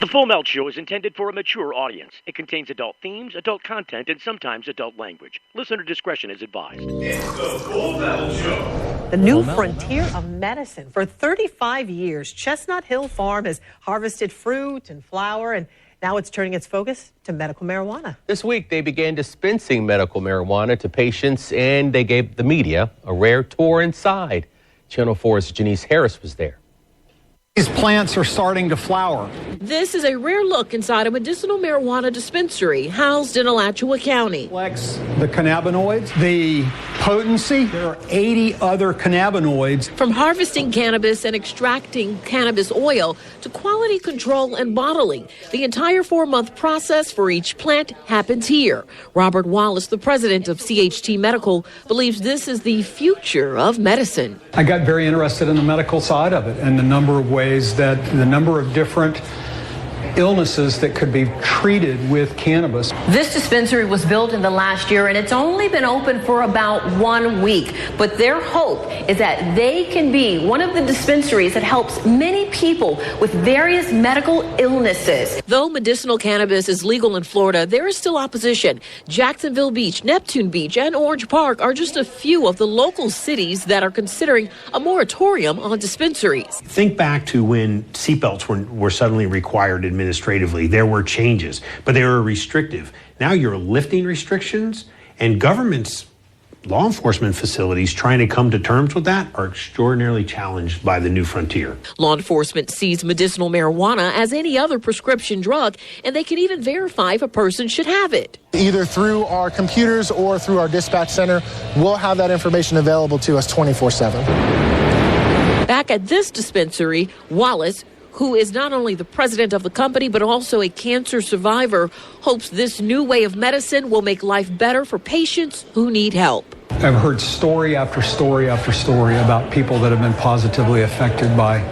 The Full Melt Show is intended for a mature audience. It contains adult themes, adult content, and sometimes adult language. Listener discretion is advised. It's the Full Melt Show. The new frontier of medicine. For 35 years, Chestnut Hill Farm has harvested fruit and flower, and now it's turning its focus to medical marijuana. This week, they began dispensing medical marijuana to patients, and they gave the media a rare tour inside. Channel 4's Janice Harris was there. These plants are starting to flower. This is a rare look inside a medicinal marijuana dispensary housed in Alachua County. The cannabinoids, the potency, there are 80 other cannabinoids. From harvesting cannabis and extracting cannabis oil to quality control and bottling, the entire 4-month process for each plant happens here. Robert Wallace, the president of CHT Medical, believes this is the future of medicine. I got very interested in the medical side of it and the number of ways that the number of different illnesses that could be treated with cannabis. This dispensary was built in the last year, and it's only been open for about 1 week. But their hope is that they can be one of the dispensaries that helps many people with various medical illnesses. Though medicinal cannabis is legal in Florida, there is still opposition. Jacksonville Beach, Neptune Beach, and Orange Park are just a few of the local cities that are considering a moratorium on dispensaries. Think back to when seatbelts were suddenly required administratively. There were changes, but they were restrictive. Now you're lifting restrictions, and government's law enforcement facilities trying to come to terms with that are extraordinarily challenged by the new frontier. Law enforcement sees medicinal marijuana as any other prescription drug, and they can even verify if a person should have it. Either through our computers or through our dispatch center, we'll have that information available to us 24/7. Back at this dispensary, Wallace, who is not only the president of the company but also a cancer survivor, hopes this new way of medicine will make life better for patients who need help. I've heard story after story after story about people that have been positively affected by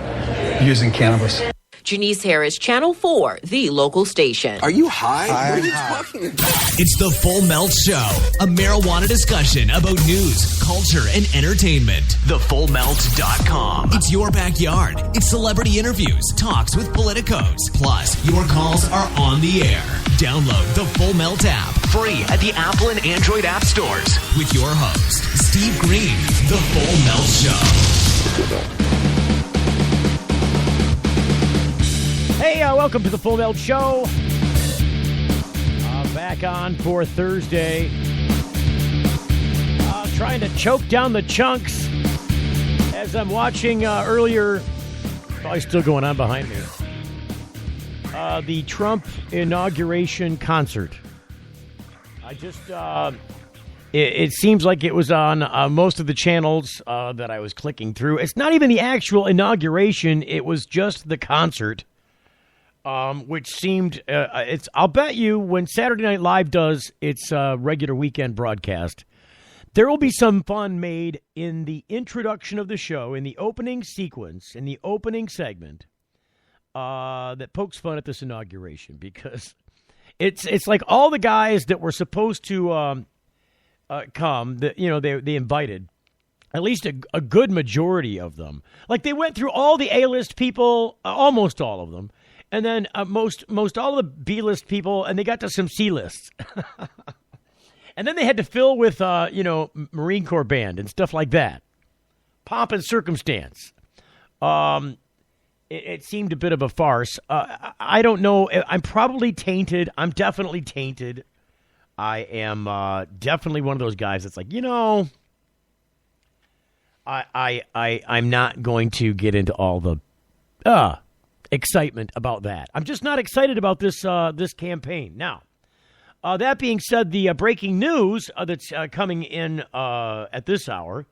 using cannabis. Janice Harris, Channel 4, the local station. Are you high? What are you talking about? It's the Full Melt Show, a marijuana discussion about news, culture, and entertainment. TheFullMelt.com. It's your backyard. It's celebrity interviews, talks with politicos. Plus, your calls are on the air. Download the Full Melt app, free at the Apple and Android app stores. With your host, Steve Green, the Full Melt Show. Hey, welcome to the Full Melt Show. Back on for Thursday. Trying to choke down the chunks as I'm watching earlier. Probably still going on behind me. The Trump inauguration concert. It seems like it was on most of the channels that I was clicking through. It's not even the actual inauguration. It was just the concert. Which seemed, I'll bet you when Saturday Night Live does its regular weekend broadcast, there will be some fun made in the introduction of the show, in the opening sequence, in the opening segment, that pokes fun at this inauguration, because it's like all the guys that were supposed to come, they invited. At least a good majority of them. Like, they went through all the A-list people, almost all of them. And then most all of the B-list people, and they got to some C-lists. And then they had to fill with, Marine Corps band and stuff like that. Pomp and circumstance. It seemed a bit of a farce. I don't know. I'm probably tainted. I'm definitely tainted. I am definitely one of those guys that's like, I'm not going to get into all the excitement about that. I'm just not excited about this campaign. Now, that being said, the breaking news that's coming in at this hour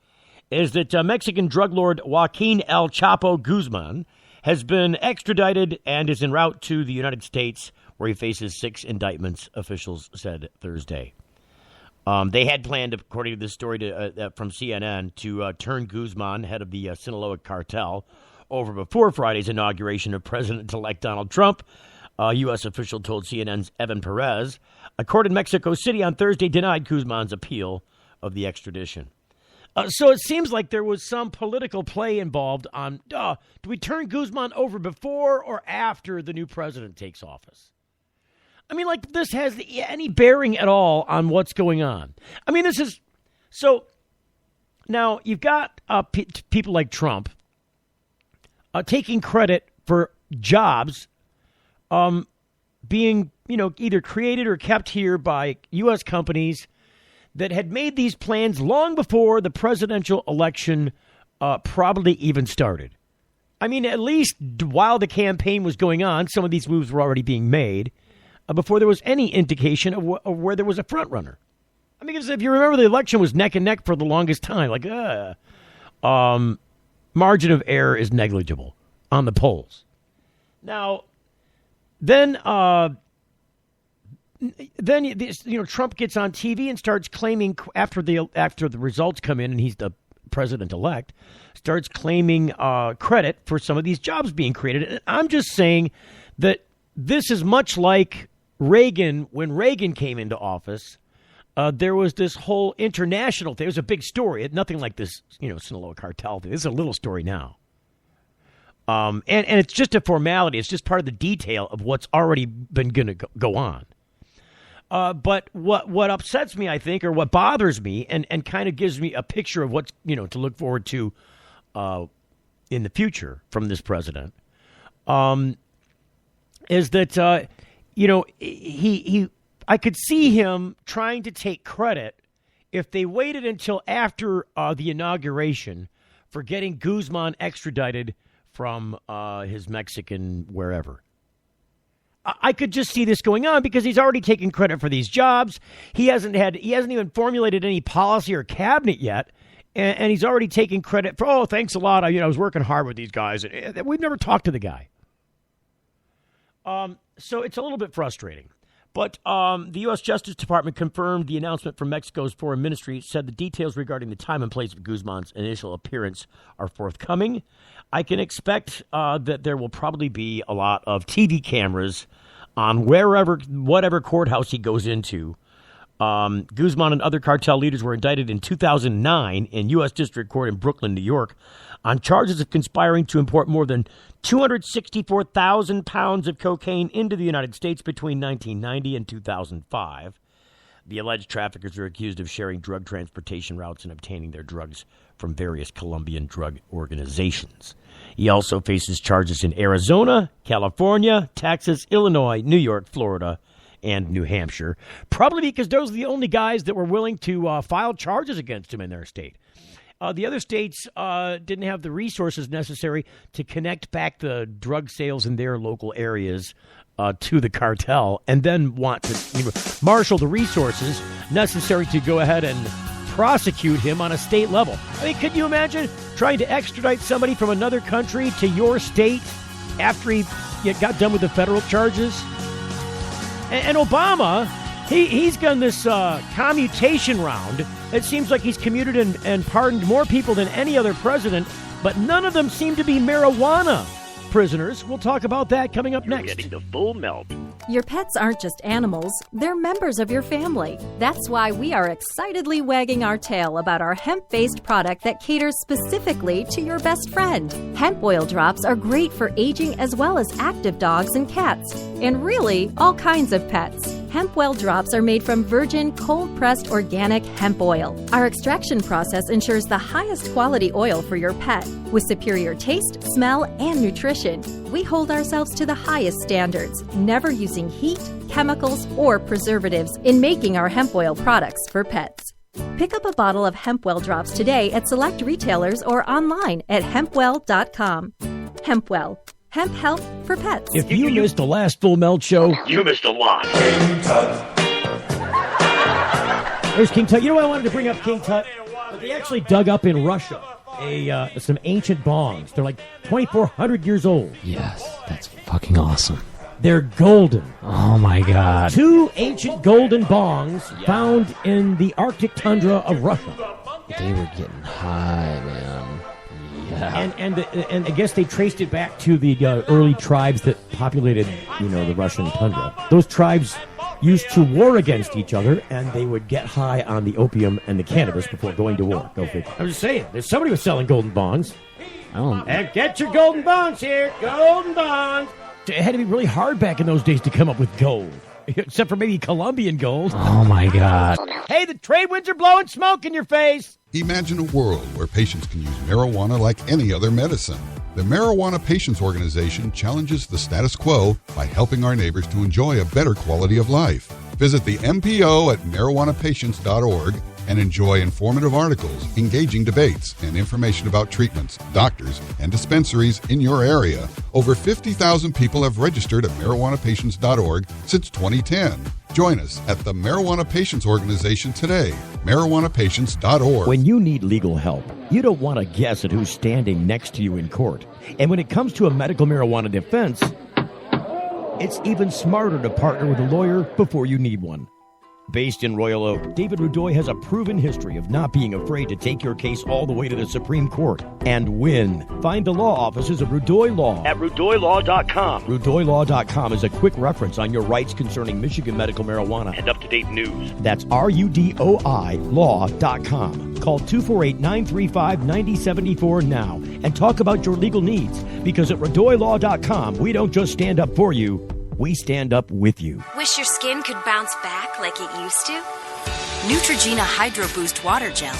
is that Mexican drug lord Joaquin El Chapo Guzman has been extradited and is en route to the United States, where he faces 6 indictments, officials said Thursday. They had planned, according to this story from CNN, to turn Guzman, head of the Sinaloa cartel, over before Friday's inauguration of President-elect Donald Trump. A U.S. official told CNN's Evan Perez. A court in Mexico City on Thursday denied Guzman's appeal of the extradition. So it seems like there was some political play involved on, do we turn Guzman over before or after the new president takes office? I mean, like, this has any bearing at all on what's going on. I mean, this is, so now you've got people like Trump taking credit for jobs being, either created or kept here by U.S. companies that had made these plans long before the presidential election probably even started. I mean, at least while the campaign was going on, some of these moves were already being made before there was any indication of where there was a front runner. I mean, because if you remember, the election was neck and neck for the longest time. Like, margin of error is negligible on the polls. Now, then Trump gets on TV and starts claiming after the results come in and he's the president-elect, starts claiming credit for some of these jobs being created. And I'm just saying that this is much like Reagan. When Reagan came into office, there was this whole international thing. It was a big story. Nothing like this, Sinaloa cartel thing. This is a little story now. And it's just a formality. It's just part of the detail of what's already been going to go on. But what upsets me, I think, or what bothers me and kind of gives me a picture of what's, to look forward to in the future from this president, is that, I could see him trying to take credit if they waited until after the inauguration for getting Guzman extradited from his Mexican wherever. I could just see this going on because he's already taken credit for these jobs. He hasn't even formulated any policy or cabinet yet, and he's already taken credit for, thanks a lot. I was working hard with these guys. We've never talked to the guy. So it's a little bit frustrating. But the U.S. Justice Department confirmed the announcement from Mexico's foreign ministry, said the details regarding the time and place of Guzman's initial appearance are forthcoming. I can expect that there will probably be a lot of TV cameras on whatever courthouse he goes into. Guzman and other cartel leaders were indicted in 2009 in U.S. District Court in Brooklyn, New York, on charges of conspiring to import more than 264,000 pounds of cocaine into the United States between 1990 and 2005. The alleged traffickers are accused of sharing drug transportation routes and obtaining their drugs from various Colombian drug organizations. He also faces charges in Arizona, California, Texas, Illinois, New York, Florida, and New Hampshire, probably because those are the only guys that were willing to file charges against him in their state. The other states didn't have the resources necessary to connect back the drug sales in their local areas to the cartel, and then want to marshal the resources necessary to go ahead and prosecute him on a state level. I mean, could you imagine trying to extradite somebody from another country to your state after he got done with the federal charges? And Obama, he's done this commutation round. It seems like he's commuted and pardoned more people than any other president, but none of them seem to be marijuana prisoners. We'll talk about that coming up next. Getting the full melt. Your pets aren't just animals, they're members of your family. That's why we are excitedly wagging our tail about our hemp-based product that caters specifically to your best friend. Hemp oil drops are great for aging as well as active dogs and cats, and really all kinds of pets. Hemp well drops are made from virgin, cold-pressed organic hemp oil. Our extraction process ensures the highest quality oil for your pet, with superior taste, smell, and nutrition. We hold ourselves to the highest standards, never using heat, chemicals, or preservatives in making our hemp oil products for pets. Pick up a bottle of Hempwell drops today at select retailers or online at hempwell.com. Hempwell. Hemp health for pets. If you missed the last Full Melt show, you missed a lot. King Tut. There's King Tut. You know why I wanted to bring up King Tut? But they actually dug up in Russia some ancient bongs. They're like 2,400 years old. Yes, that's fucking awesome. They're golden. Oh, my God. 2 ancient golden bongs found in the Arctic tundra of Russia. They were getting high, man. Yeah. And I guess they traced it back to the early tribes that populated, the Russian tundra. Those tribes used to war against each other, and they would get high on the opium and the cannabis before going to war. Go figure. I'm just saying, there's somebody was selling golden bonds. And get your golden bonds here, golden bonds. It had to be really hard back in those days to come up with gold, except for maybe Colombian gold. Oh, my God. Hey, the trade winds are blowing smoke in your face. Imagine a world where patients can use marijuana like any other medicine. The Marijuana Patients Organization challenges the status quo by helping our neighbors to enjoy a better quality of life. Visit the MPO at marijuanapatients.org and enjoy informative articles, engaging debates, and information about treatments, doctors, and dispensaries in your area. Over 50,000 people have registered at marijuanapatients.org since 2010. Join us at the Marijuana Patients Organization today, marijuanapatients.org. When you need legal help, you don't want to guess at who's standing next to you in court. And when it comes to a medical marijuana defense, it's even smarter to partner with a lawyer before you need one. Based in Royal Oak, David Rudoy has a proven history of not being afraid to take your case all the way to the Supreme Court and win. Find the law offices of Rudoy Law at RudoyLaw.com. RudoyLaw.com is a quick reference on your rights concerning Michigan medical marijuana and up-to-date news. That's RUDOI Law.com. Call 248-935-9074 now and talk about your legal needs, because at RudoyLaw.com, we don't just stand up for you, we stand up with you. Wish your skin could bounce back like it used to? Neutrogena Hydro Boost Water Gel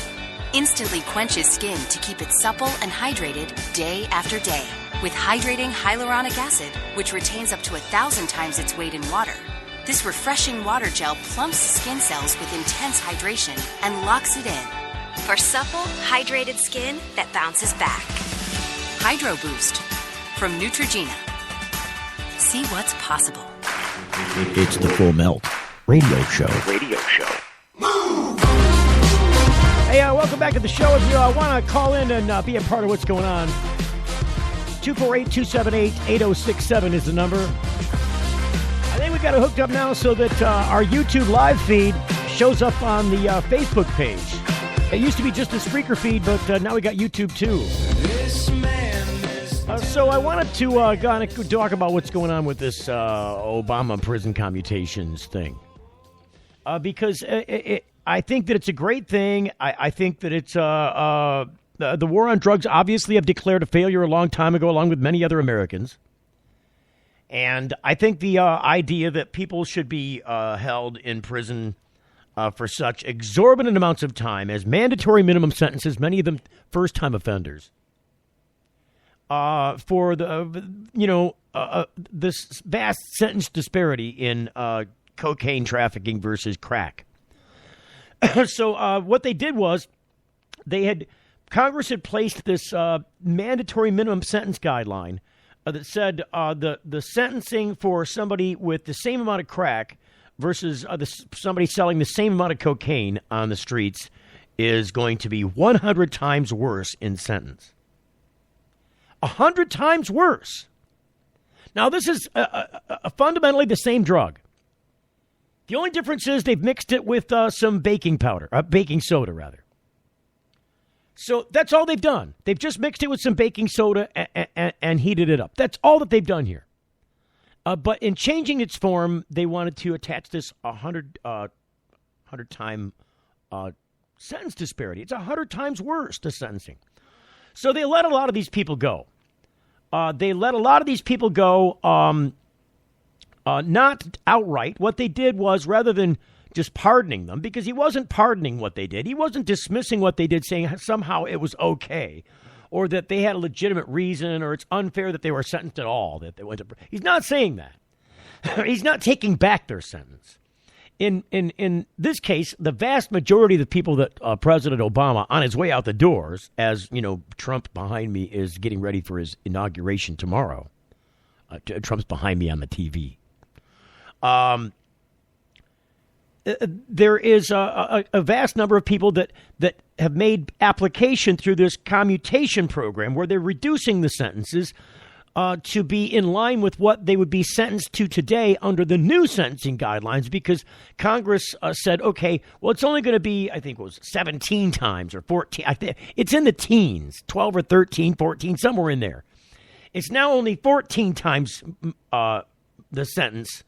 instantly quenches skin to keep it supple and hydrated day after day. With hydrating hyaluronic acid, which retains up to 1,000 times its weight in water. This refreshing water gel plumps skin cells with intense hydration and locks it in. For supple, hydrated skin that bounces back. Hydro Boost from Neutrogena. See what's possible. It's the Full Melt Radio Show. Hey, welcome back to the show. If you want to call in and be a part of what's going on, 248-278-8067 is the number. I think we got it hooked up now so that our YouTube live feed shows up on the Facebook page. It used to be just a Spreaker feed, but now we got YouTube too. So I wanted to talk about what's going on with this Obama prison commutations thing. Because I think that it's a great thing. I think that it's the war on drugs obviously have declared a failure a long time ago, along with many other Americans. And I think the idea that people should be held in prison for such exorbitant amounts of time as mandatory minimum sentences, many of them first-time offenders, for this vast sentence disparity in cocaine trafficking versus crack. So what they did was Congress had placed this mandatory minimum sentence guideline that said the sentencing for somebody with the same amount of crack versus somebody selling the same amount of cocaine on the streets is going to be 100 times worse in sentence. 100 times worse. Now, this is fundamentally the same drug. The only difference is they've mixed it with some baking soda, rather. So that's all they've done. They've just mixed it with some baking soda and heated it up. That's all that they've done here. But in changing its form, they wanted to attach this 100-time sentence disparity. It's 100 times worse, the sentencing. So they let a lot of these people go. Not outright. What they did was, rather than just pardoning them, because he wasn't pardoning what they did. He wasn't dismissing what they did, saying somehow it was okay, or that they had a legitimate reason, or it's unfair that they were sentenced at all, that they went to. He's not saying that. He's not taking back their sentence. In this case, the vast majority of the people that President Obama, on his way out the doors, as you know, Trump behind me is getting ready for his inauguration tomorrow. Trump's behind me on the TV. There is a vast number of people that have made application through this commutation program, where they're reducing the sentences to be in line with what they would be sentenced to today under the new sentencing guidelines, because Congress said, okay, well, it's only going to be, I think it was 17 times or 14. It's in the teens, 12 or 13, 14, somewhere in there. It's now only 14 times the sentence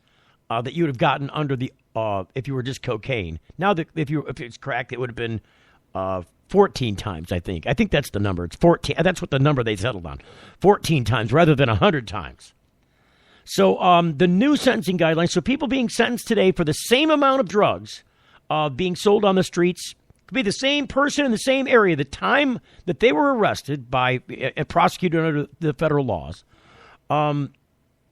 that you would have gotten under the if you were just cocaine. Now, if it's crack, it would have been 14 times, I think. I think that's the number. It's 14. That's what the number they settled on. 14 times rather than 100 times. So the new sentencing guidelines, so people being sentenced today for the same amount of drugs being sold on the streets, could be the same person in the same area, the time that they were arrested by and prosecuted under the federal laws,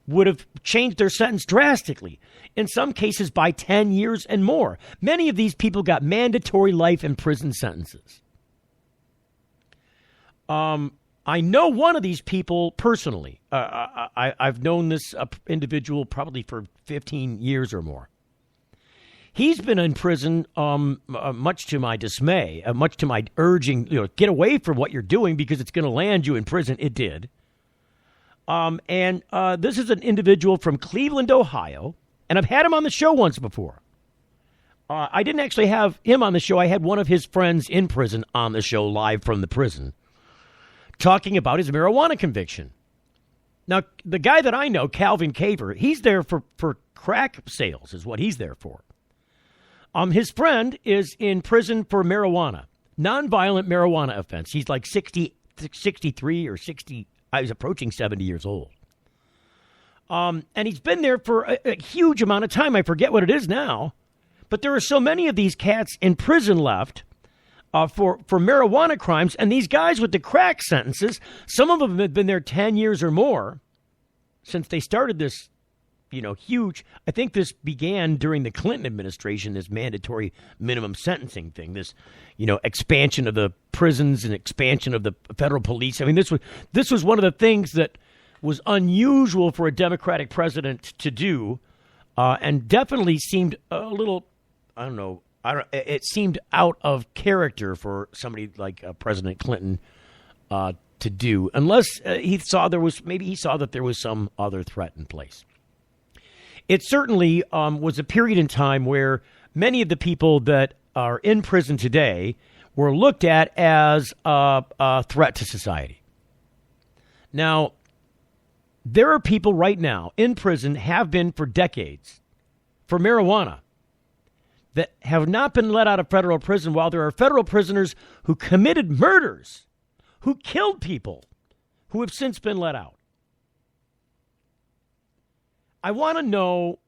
would have changed their sentence drastically, in some cases by 10 years and more. Many of these people got mandatory life in prison sentences. I know one of these people personally. I've known this individual probably for 15 years or more. He's been in prison, much to my dismay, much to my urging, get away from what you're doing because it's going to land you in prison. It did. And this is an individual from Cleveland, Ohio, and I've had him on the show once before. I didn't actually have him on the show. I had one of his friends in prison on the show live from the prison talking about his marijuana conviction. Now, the guy that I know, Calvin Caver, he's there for crack sales is what he's there for. His friend is in prison for marijuana, nonviolent marijuana offense. He's like 63 or 60. He's approaching 70 years old. And he's been there for a huge amount of time. I forget what it is now. But there are so many of these cats in prison left for marijuana crimes. And these guys with the crack sentences, some of them have been there 10 years or more since they started this, huge. I think this began during the Clinton administration, this mandatory minimum sentencing thing, this, expansion of the prisons and expansion of the federal police. I mean, this was one of the things that was unusual for a Democratic president to do, and definitely seemed a little, it seemed out of character for somebody like President Clinton to do, unless he saw that there was some other threat in place. It certainly was a period in time where many of the people that are in prison today were looked at as a threat to society. Now, there are people right now in prison, have been for decades, for marijuana, that have not been let out of federal prison, while there are federal prisoners who committed murders, who killed people, who have since been let out. I want to know,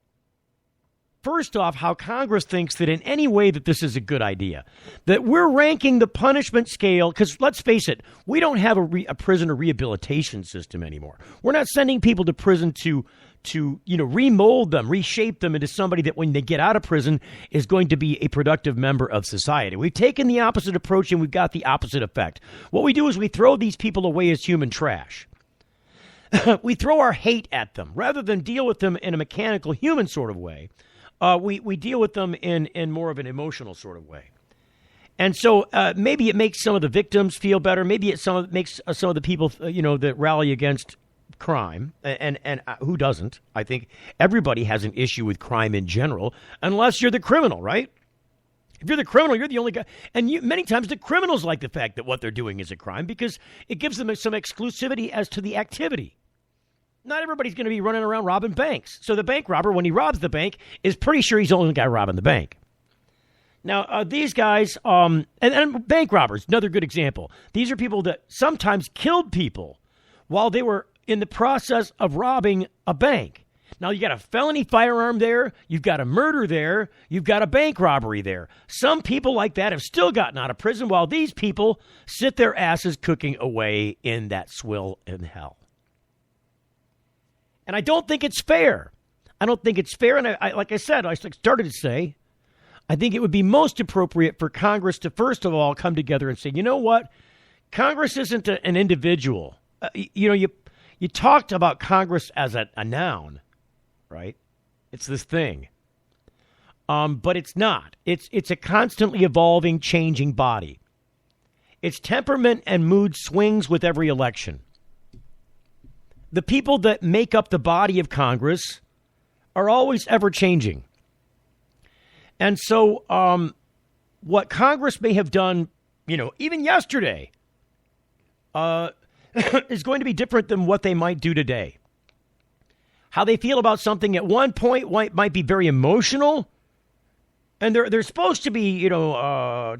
first off, how Congress thinks that in any way that this is a good idea, that we're ranking the punishment scale, because let's face it, we don't have a prisoner rehabilitation system anymore. We're not sending people to prison to remold them, reshape them into somebody that when they get out of prison is going to be a productive member of society. We've taken the opposite approach and we've got the opposite effect. What we do is we throw these people away as human trash. We throw our hate at them rather than deal with them in a mechanical human sort of way. We deal with them in more of an emotional sort of way. And so maybe it makes some of the victims feel better. Maybe it makes some of the people, that rally against crime. And who doesn't? I think everybody has an issue with crime in general, unless you're the criminal, right? If you're the criminal, you're the only guy. And many times the criminals like the fact that what they're doing is a crime because it gives them some exclusivity as to the activity. Not everybody's going to be running around robbing banks. So the bank robber, when he robs the bank, is pretty sure he's the only guy robbing the bank. Now, these guys, and bank robbers, another good example. These are people that sometimes killed people while they were in the process of robbing a bank. Now, you got a felony firearm there, you've got a murder there, you've got a bank robbery there. Some people like that have still gotten out of prison while these people sit their asses cooking away in that swill in hell. And I don't think it's fair. I don't think it's fair. And I like I said, I started to say, I think it would be most appropriate for Congress to, first of all, come together and say, you know what? Congress isn't an individual. You talked about Congress as a noun, right? It's this thing. But it's not. It's a constantly evolving, changing body. Its temperament and mood swings with every election. The people that make up the body of Congress are always ever changing. And so what Congress may have done, even yesterday, is going to be different than what they might do today. How they feel about something at one point might be very emotional, And there's supposed to be,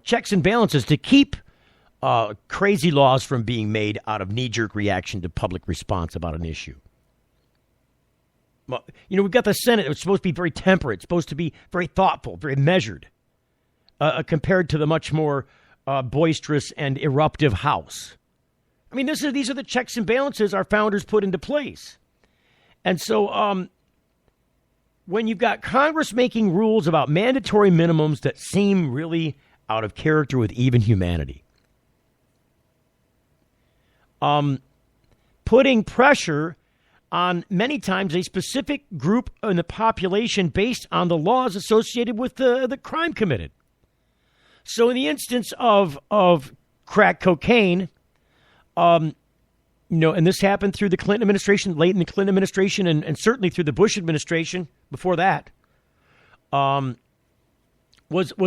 checks and balances to keep crazy laws from being made out of knee-jerk reaction to public response about an issue. Well, we've got the Senate. It's supposed to be very temperate. It's supposed to be very thoughtful, very measured, compared to the much more boisterous and eruptive House. I mean, these are the checks and balances our founders put into place. And so when you've got Congress making rules about mandatory minimums that seem really out of character with even humanity, putting pressure on many times a specific group in the population based on the laws associated with the crime committed. So in the instance of crack cocaine, and this happened through the Clinton administration, late in the Clinton administration, and certainly through the Bush administration before that, was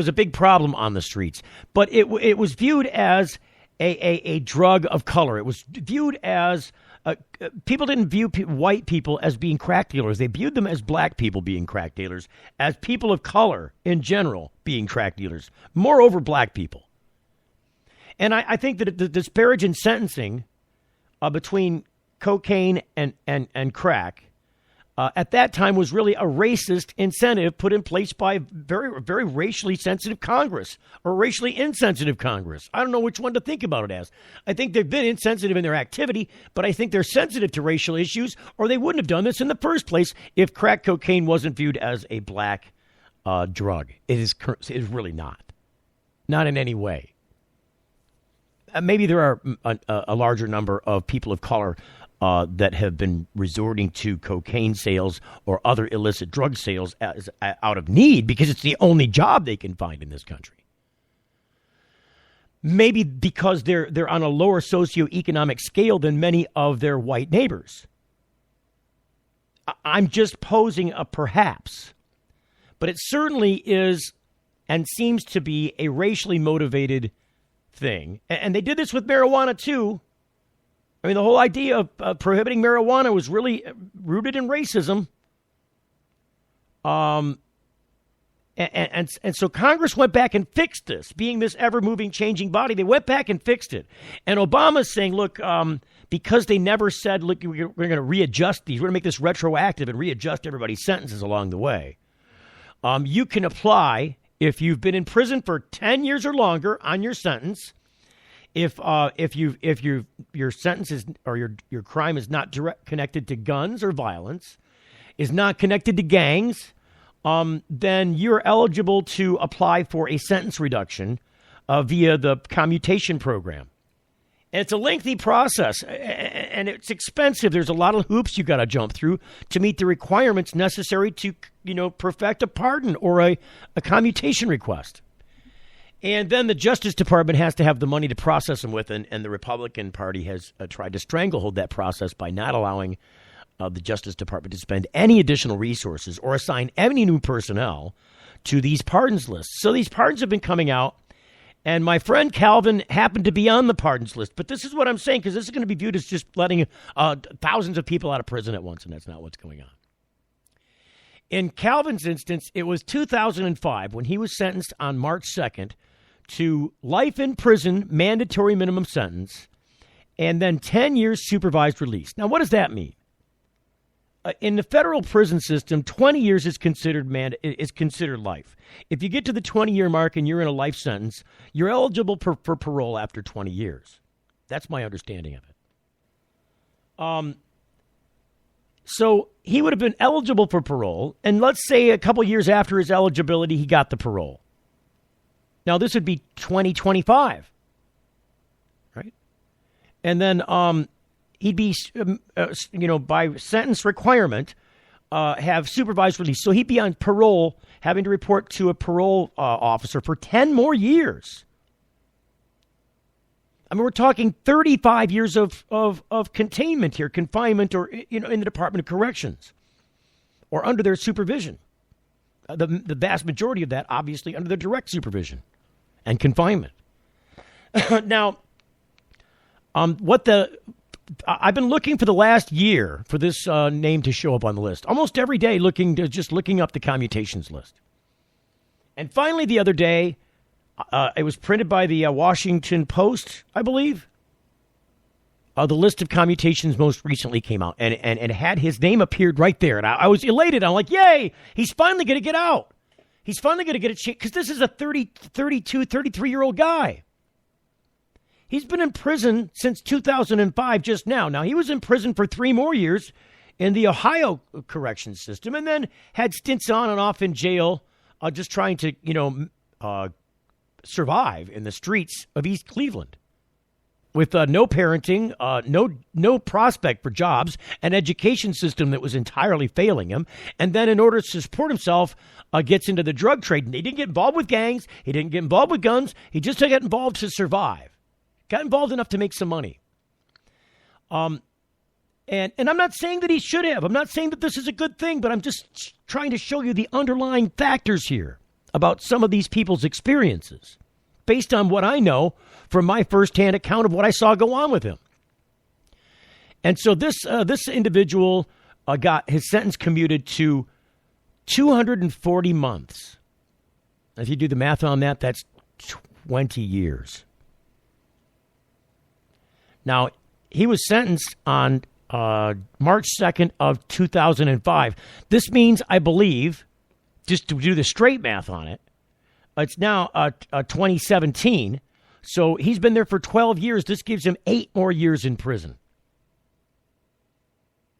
a big problem on the streets. But it was viewed as a drug of color. It was viewed as people didn't view white people as being crack dealers. They viewed them as black people being crack dealers, as people of color in general being crack dealers, moreover black people. And I think that the disparage in sentencing between cocaine and crack at that time was really a racist incentive put in place by a very, very racially sensitive Congress, or racially insensitive Congress. I don't know which one to think about it as. I think they've been insensitive in their activity, but I think they're sensitive to racial issues, or they wouldn't have done this in the first place if crack cocaine wasn't viewed as a black drug. It is really not. Not in any way. Maybe there are a larger number of people of color that have been resorting to cocaine sales or other illicit drug sales out of need because it's the only job they can find in this country. Maybe because they're on a lower socioeconomic scale than many of their white neighbors. I'm just posing a perhaps. But it certainly is and seems to be a racially motivated thing. And they did this with marijuana, too. I mean, the whole idea of prohibiting marijuana was really rooted in racism. And so Congress went back and fixed this. Being this ever-moving, changing body, they went back and fixed it. And Obama's saying, look, because they never said, look, we're going to readjust these. We're going to make this retroactive and readjust everybody's sentences along the way. You can apply if you've been in prison for 10 years or longer on your sentence. If your sentence is, or your crime is not direct connected to guns or violence, is not connected to gangs, then you're eligible to apply for a sentence reduction via the commutation program. And it's a lengthy process, and it's expensive. There's a lot of hoops you got to jump through to meet the requirements necessary to, perfect a pardon or a commutation request. And then the Justice Department has to have the money to process them with, and the Republican Party has tried to stranglehold that process by not allowing the Justice Department to spend any additional resources or assign any new personnel to these pardons lists. So these pardons have been coming out, and my friend Calvin happened to be on the pardons list. But this is what I'm saying, because this is going to be viewed as just letting thousands of people out of prison at once, and that's not what's going on. In Calvin's instance, it was 2005 when he was sentenced on March 2nd to life in prison, mandatory minimum sentence, and then 10 years supervised release. Now, what does that mean? In the federal prison system, 20 years is considered life. If you get to the 20-year mark and you're in a life sentence, you're eligible for parole after 20 years. That's my understanding of it. So he would have been eligible for parole, and let's say a couple years after his eligibility, he got the parole. Now, this would be 2025, right? And then he'd be, by sentence requirement, have supervised release. So he'd be on parole, having to report to a parole officer for 10 more years. I mean, we're talking 35 years of containment here, confinement, or in the Department of Corrections, or under their supervision. The vast majority of that, obviously, under their direct supervision and confinement. Now, I've been looking for the last year for this name to show up on the list. Almost every day, looking up the commutations list. And finally, the other day, it was printed by the Washington Post, I believe. The list of commutations most recently came out, and it had his name appeared right there. And I was elated. I'm like, yay, he's finally going to get out. He's finally going to get a chance, because this is a 32, 33-year-old guy. He's been in prison since 2005 just now. Now, he was in prison for 3 more years in the Ohio correction system, and then had stints on and off in jail, just trying to, survive in the streets of East Cleveland with no parenting, no prospect for jobs, an education system that was entirely failing him. And then in order to support himself, gets into the drug trade. And he didn't get involved with gangs. He didn't get involved with guns. He just got involved to survive. Got involved enough to make some money. And I'm not saying that he should have. I'm not saying that this is a good thing, but I'm just trying to show you the underlying factors here about some of these people's experiences based on what I know from my firsthand account of what I saw go on with him. And so this individual got his sentence commuted to 240 months. If you do the math on that, that's 20 years. Now, he was sentenced on March 2nd of 2005. This means, I believe, just to do the straight math on it, it's now 2017. So he's been there for 12 years. This gives him 8 more years in prison.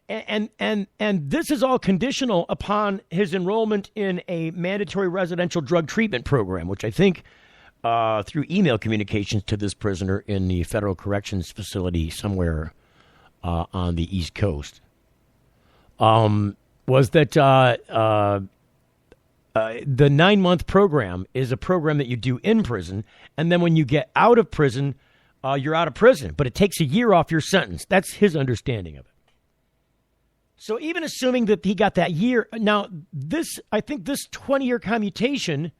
And this is all conditional upon his enrollment in a mandatory residential drug treatment program, which I think through email communications to this prisoner in the federal corrections facility somewhere on the East Coast, was that the 9-month program is a program that you do in prison, and then when you get out of prison, you're out of prison, but it takes a year off your sentence. That's his understanding of it. So even assuming that he got that year, now I think this 20-year commutation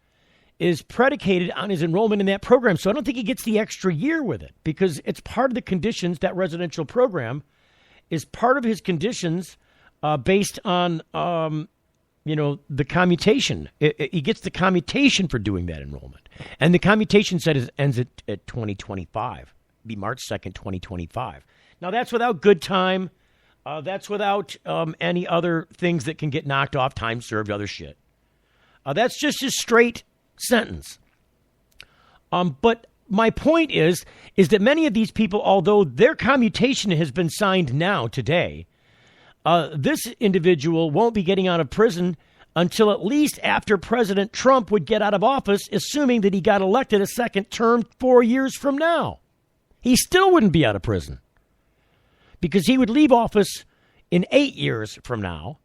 is predicated on his enrollment in that program. So I don't think he gets the extra year with it, because it's part of the conditions. That residential program is part of his conditions based on, the commutation. He gets the commutation for doing that enrollment. And the commutation ends at 2025, be March 2nd, 2025. Now, that's without good time. That's without any other things that can get knocked off, time served, other shit. That's just his straight sentence. But my point is that many of these people, although their commutation has been signed now, today, this individual won't be getting out of prison until at least after President Trump would get out of office, assuming that he got elected a second term 4 years from now. He still wouldn't be out of prison, because he would leave office in 8 years from now,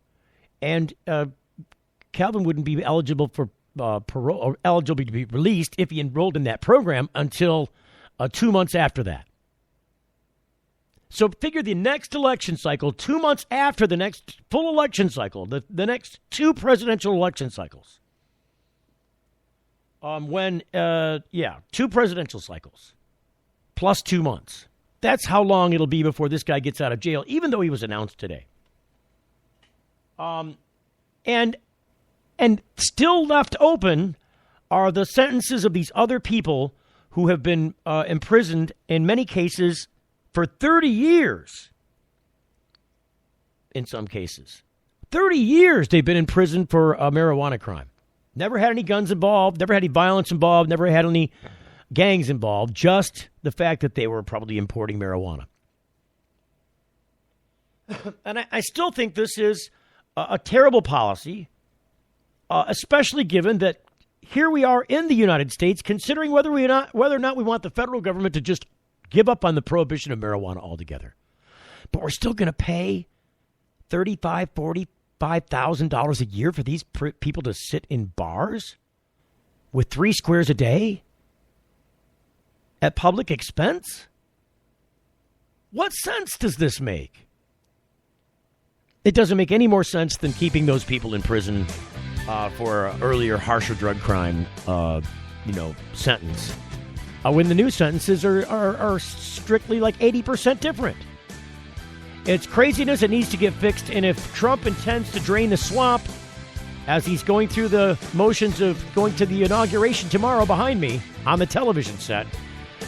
and Calvin wouldn't be eligible for parole or eligible to be released if he enrolled in that program until 2 months after that. So figure the next election cycle, 2 months after the next full election cycle, the next 2 presidential election cycles. 2 presidential cycles plus 2 months. That's how long it'll be before this guy gets out of jail, even though he was announced today. And still left open are the sentences of these other people who have been imprisoned, in many cases, for 30 years. In some cases. 30 years they've been in prison for a marijuana crime. Never had any guns involved, never had any violence involved, never had any gangs involved, just the fact that they were probably importing marijuana. And I still think this is a terrible policy, especially given that here we are in the United States considering whether or not we want the federal government to just give up on the prohibition of marijuana altogether. But we're still going to pay $35,000, $45,000 a year for these people to sit in bars with 3 squares a day at public expense? What sense does this make? It doesn't make any more sense than keeping those people in prison for an earlier, harsher drug crime, sentence. When the new sentences are strictly like 80% different. It's craziness that needs to get fixed, and if Trump intends to drain the swamp, as he's going through the motions of going to the inauguration tomorrow behind me on the television set.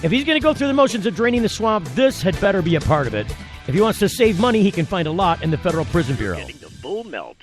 If he's going to go through the motions of draining the swamp, this had better be a part of it. If he wants to save money, he can find a lot in the Federal Prison Bureau. Getting the full melt.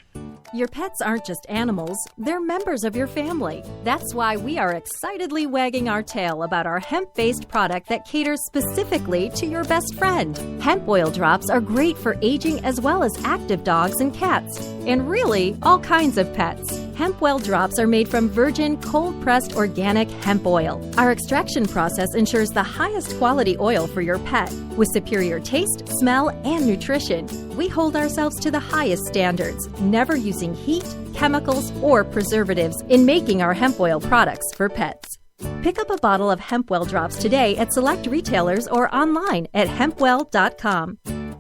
Your pets aren't just animals, they're members of your family. That's why we are excitedly wagging our tail about our hemp-based product that caters specifically to your best friend. Hemp oil drops are great for aging as well as active dogs and cats, and really, all kinds of pets. Hemp well drops are made from virgin, cold-pressed organic hemp oil. Our extraction process ensures the highest quality oil for your pet, with superior taste, smell, and nutrition. We hold ourselves to the highest standards, never using heat, chemicals, or preservatives in making our hemp oil products for pets. Pick up a bottle of Hempwell drops today at select retailers or online at hempwell.com.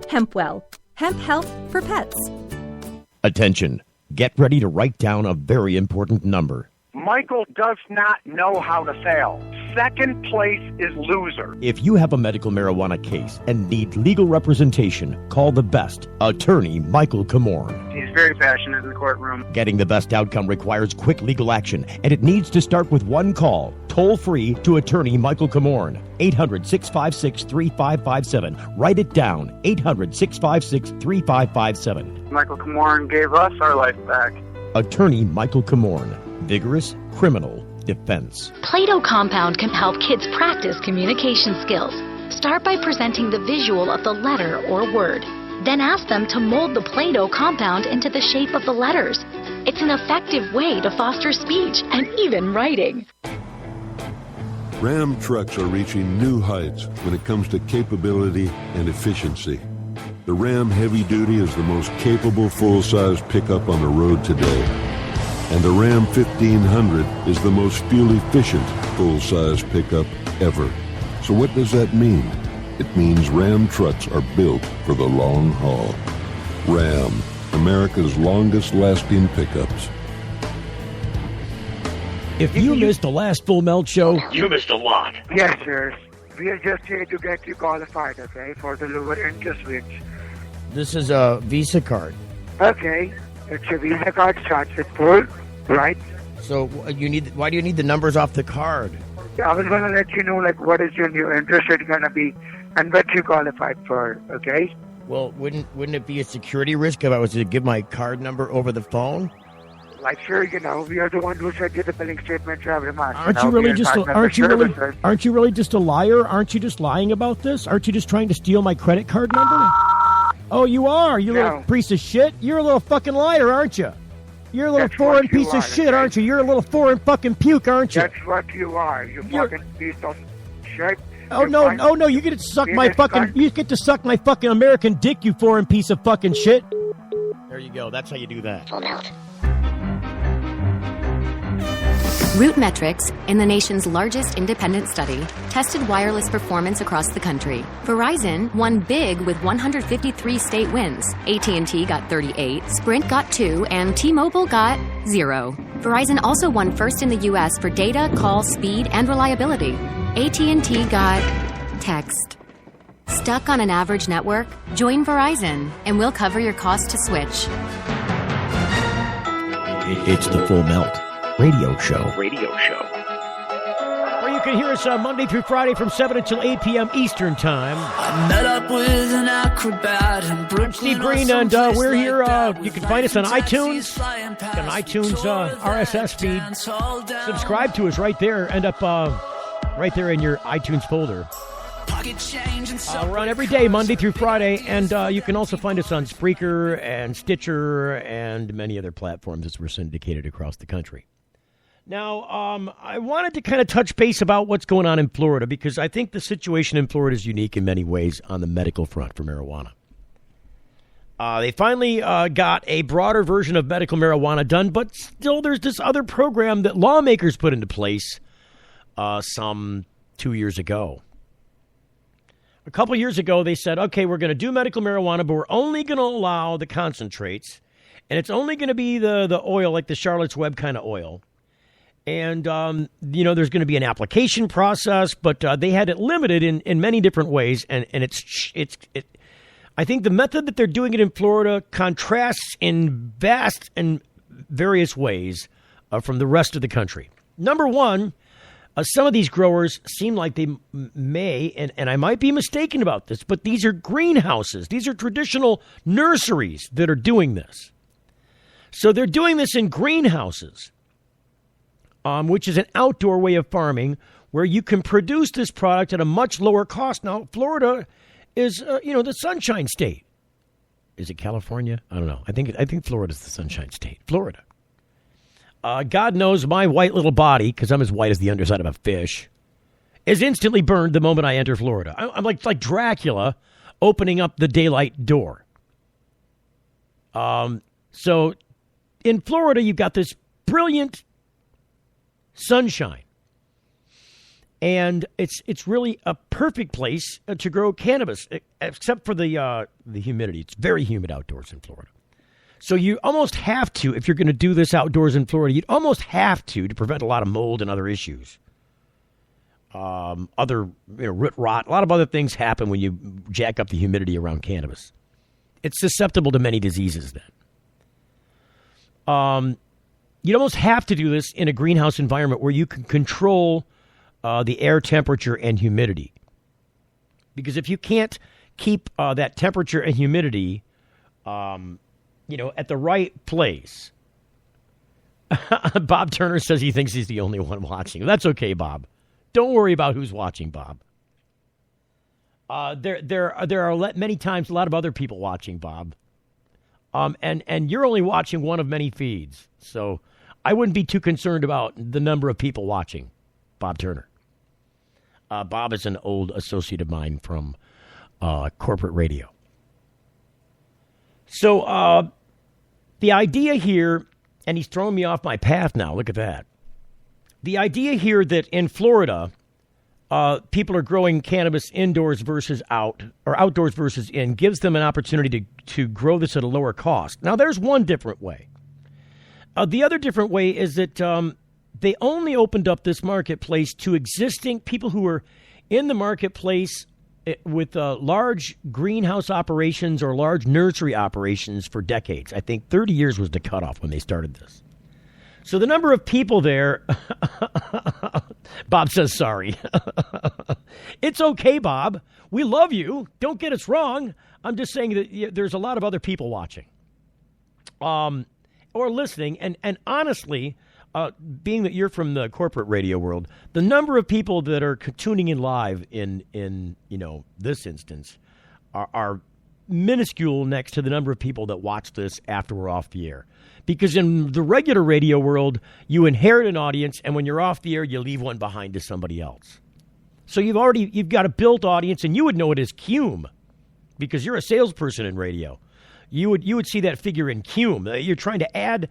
Hempwell, hemp health for pets. Attention. Get ready to write down a very important number. Michael does not know how to fail. Second place is loser. If you have a medical marijuana case and need legal representation, call the best, attorney Michael Comorn. He's very passionate in the courtroom. Getting the best outcome requires quick legal action, and it needs to start with one call, toll-free to attorney Michael Comorn. 800-656-3557. Write it down, 800-656-3557. Michael Comorn gave us our life back. Attorney Michael Comorn. Vigorous criminal defense. Play-Doh Compound can help kids practice communication skills. Start by presenting the visual of the letter or word. Then ask them to mold the Play-Doh compound into the shape of the letters. It's an effective way to foster speech and even writing. Ram trucks are reaching new heights when it comes to capability and efficiency. The Ram Heavy Duty is the most capable full-size pickup on the road today. And the Ram 1500 is the most fuel-efficient full-size pickup ever. So what does that mean? It means Ram trucks are built for the long haul. Ram, America's longest-lasting pickups. If you missed the last Full Melt show, you missed a lot. Yes, sir. We are just here to get you qualified, okay, for the lower interest rates. This is a Visa card. Okay. It's a Visa card, starts with 4, right? So why do you need the numbers off the card? I was going to let you know, like, what is your new interest rate going to be and what you qualified for, okay? Well, wouldn't it be a security risk if I was to give my card number over the phone? Like, sure, we are the one who sent you the billing statement every month. Aren't you really just a liar? Aren't you just lying about this? Aren't you just trying to steal my credit card number? Oh, you are? You little piece of shit? You're a little fucking liar, aren't you? You're a little foreign piece of shit, aren't you? You're a little foreign fucking puke, aren't you? That's what you are. You fucking piece of shit. Oh no! You get to suck my fucking. You get to suck my fucking American dick, you foreign piece of fucking shit. There you go. That's how you do that. Full Melt. RootMetrics, in the nation's largest independent study, tested wireless performance across the country. Verizon won big with 153 state wins. AT&T got 38, Sprint got 2, and T-Mobile got 0. Verizon also won first in the U.S. for data, call, speed, and reliability. AT&T got text. Stuck on an average network? Join Verizon, and we'll cover your cost to switch. It's the Full Melt radio show. Or you can hear us Monday through Friday from 7 until 8 p.m. Eastern Time. I met up with an acrobat in Brooklyn. I'm Steve Green, and we're here. You can find us on iTunes. Got an iTunes RSS feed. Subscribe to us right there. End up right there in your iTunes folder. We're on every day, Monday through Friday, and you can also find us on Spreaker and Stitcher and many other platforms as we're syndicated across the country. Now, I wanted to kind of touch base about what's going on in Florida because I think the situation in Florida is unique in many ways on the medical front for marijuana. They finally got a broader version of medical marijuana done, but still there's this other program that lawmakers put into place some 2 years ago. A couple years ago, they said, okay, we're going to do medical marijuana, but we're only going to allow the concentrates, and it's only going to be the oil, like the Charlotte's Web kind of oil. And, there's going to be an application process, but they had it limited in many different ways. And I think the method that they're doing it in Florida contrasts in vast and various ways from the rest of the country. Number one, some of these growers seem like they may, and I might be mistaken about this, but these are greenhouses. These are traditional nurseries that are doing this. So they're doing this in greenhouses, which is an outdoor way of farming where you can produce this product at a much lower cost. Now, Florida is, the Sunshine State. Is it California? I don't know. I think Florida's the Sunshine State. Florida. God knows my white little body, because I'm as white as the underside of a fish, is instantly burned the moment I enter Florida. I'm like Dracula opening up the daylight door. So in Florida, you've got this brilliant sunshine. And it's really a perfect place to grow cannabis, except for the humidity. It's very humid outdoors in Florida. So you almost have to, if you're going to do this outdoors in Florida, you'd almost have to prevent a lot of mold and other issues. Root rot, a lot of other things happen when you jack up the humidity around cannabis. It's susceptible to many diseases then. You'd almost have to do this in a greenhouse environment where you can control the air temperature and humidity. Because if you can't keep that temperature and humidity, at the right place. Bob Turner says he thinks he's the only one watching. That's okay, Bob. Don't worry about who's watching, Bob. There are many times a lot of other people watching, Bob. And you're only watching one of many feeds. So I wouldn't be too concerned about the number of people watching, Bob Turner. Bob is an old associate of mine from corporate radio. So the idea here, and he's throwing me off my path now, look at that. The idea here that in Florida, people are growing cannabis indoors versus out, or outdoors versus in, gives them an opportunity to grow this at a lower cost. Now, there's one different way. The other different way is that they only opened up this marketplace to existing people who are in the marketplace with large greenhouse operations or large nursery operations for decades. I think 30 years was the cutoff when they started this. So the number of people there, Bob says sorry. It's okay, Bob. We love you. Don't get us wrong. I'm just saying that there's a lot of other people watching or listening. And honestly, being that you're from the corporate radio world, the number of people that are tuning in live in this instance are minuscule next to the number of people that watch this after we're off the air. Because in the regular radio world, you inherit an audience, and when you're off the air, you leave one behind to somebody else. So you've got a built audience, and you would know it as cume, because you're a salesperson in radio. You would see that figure in cume. You're trying to add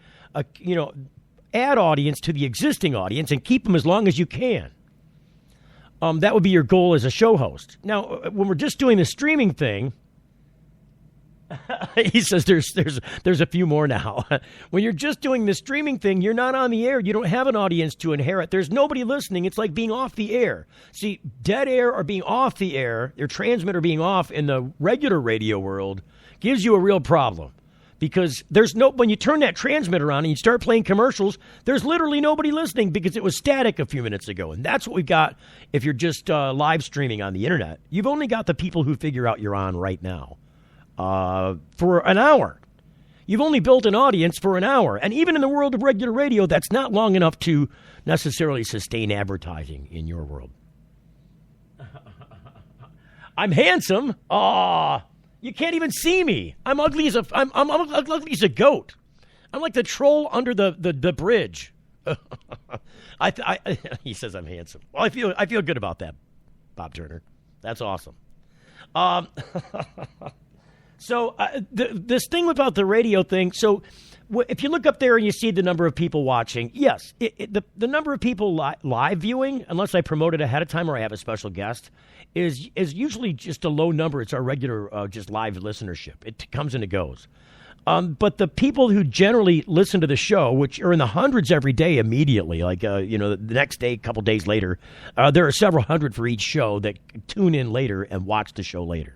audience to the existing audience and keep them as long as you can. That would be your goal as a show host. Now, when we're just doing the streaming thing, he says there's a few more now. When you're just doing the streaming thing, you're not on the air. You don't have an audience to inherit. There's nobody listening. It's like being off the air. See, dead air or being off the air, your transmitter being off in the regular radio world gives you a real problem. Because when you turn that transmitter on and you start playing commercials, there's literally nobody listening because it was static a few minutes ago. And that's what we've got if you're just live streaming on the internet. You've only got the people who figure out you're on right now for an hour. You've only built an audience for an hour. And even in the world of regular radio, that's not long enough to necessarily sustain advertising in your world. I'm handsome. You can't even see me. I'm ugly as I'm ugly as a goat. I'm like the troll under the bridge. He says I'm handsome. Well, I feel good about that, Bob Turner. That's awesome. So this thing about the radio thing. So if you look up there and you see the number of people watching, yes, the number of people live viewing, unless I promote it ahead of time or I have a special guest, is usually just a low number. It's our regular just live listenership. It comes and it goes. But the people who generally listen to the show, which are in the hundreds every day immediately, like, the next day, a couple days later, there are several hundred for each show that tune in later and watch the show later.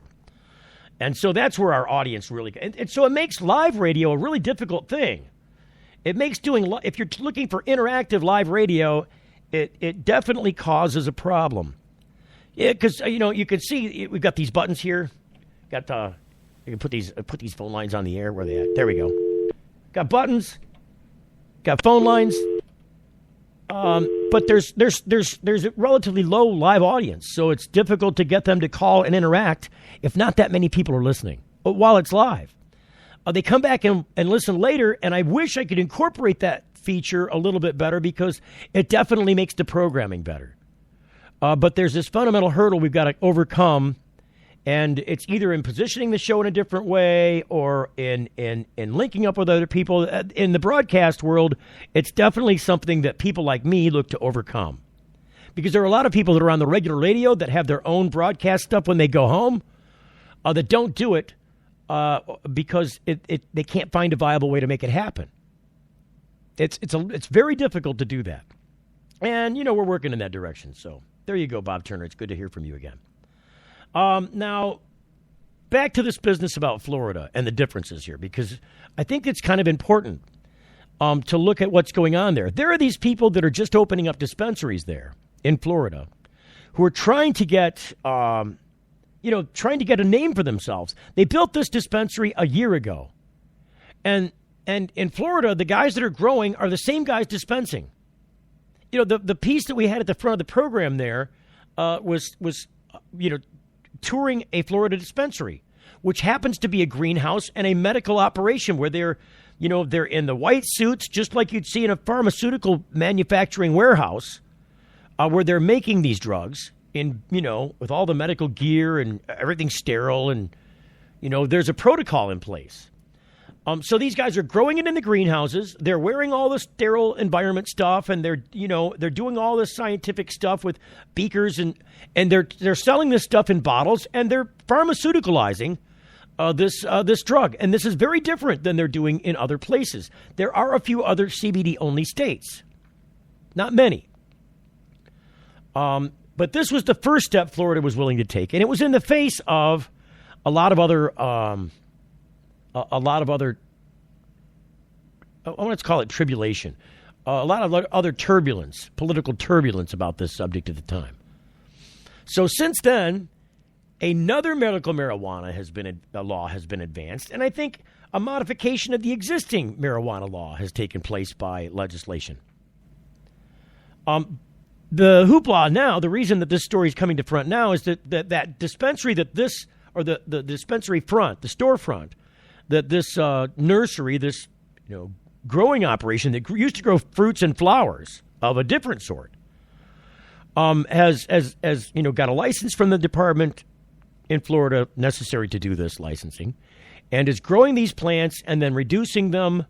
And so that's where our audience really... And so it makes live radio a really difficult thing. It makes if you're looking for interactive live radio, it definitely causes a problem. Yeah, because you can see we've got these buttons here. You can put these phone lines on the air. Where are they at? There we go. Got buttons. Got phone lines. But there's a relatively low live audience, so it's difficult to get them to call and interact if not that many people are listening. But while it's live, they come back and listen later, and I wish I could incorporate that feature a little bit better because it definitely makes the programming better. But there's this fundamental hurdle we've got to overcome, and it's either in positioning the show in a different way or in linking up with other people. In the broadcast world, it's definitely something that people like me look to overcome. Because there are a lot of people that are on the regular radio that have their own broadcast stuff when they go home that don't do it because they can't find a viable way to make it happen. It's very difficult to do that. And, we're working in that direction. So there you go, Bob Turner. It's good to hear from you again. Now, back to this business about Florida and the differences here, because I think it's kind of important to look at what's going on there. There are these people that are just opening up dispensaries there in Florida who are trying to get, trying to get a name for themselves. They built this dispensary a year ago. And in Florida, the guys that are growing are the same guys dispensing. The piece that we had at the front of the program there was touring a Florida dispensary, which happens to be a greenhouse and a medical operation where they're in the white suits, just like you'd see in a pharmaceutical manufacturing warehouse, where they're making these drugs with all the medical gear and everything sterile, and there's a protocol in place. So these guys are growing it in the greenhouses. They're wearing all the sterile environment stuff, and they're doing all this scientific stuff with beakers, and they're selling this stuff in bottles, and they're pharmaceuticalizing this drug. And this is very different than they're doing in other places. There are a few other CBD only states, not many. But this was the first step Florida was willing to take, and it was in the face of a lot of other. I want to call it tribulation, a lot of other turbulence, political turbulence about this subject at the time. So since then, another medical marijuana law has been advanced, and I think a modification of the existing marijuana law has taken place by legislation. The hoopla now, the reason that this story is coming to front now is that dispensary the dispensary front, the storefront, that this nursery, this growing operation that used to grow fruits and flowers of a different sort, has got a license from the department in Florida necessary to do this licensing, and is growing these plants and then reducing them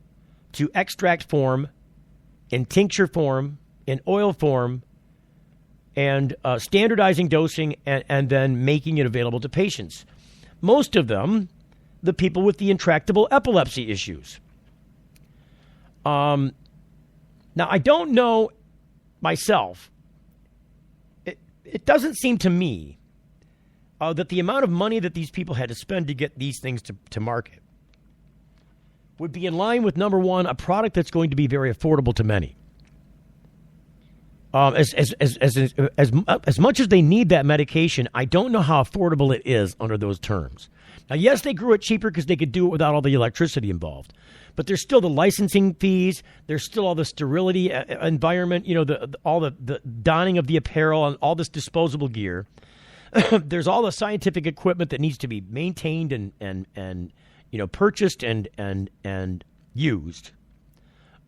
to extract form, in tincture form, in oil form, and standardizing dosing and then making it available to patients. Most of them, the people with the intractable epilepsy issues. Now, I don't know myself. It doesn't seem to me that the amount of money that these people had to spend to get these things to market would be in line with, number one, a product that's going to be very affordable to many. As much as they need that medication, I don't know how affordable it is under those terms. Now, yes, they grew it cheaper because they could do it without all the electricity involved. But there's still the licensing fees. There's still all the sterility environment, all the donning of the apparel and all this disposable gear. There's all the scientific equipment that needs to be maintained and purchased and used.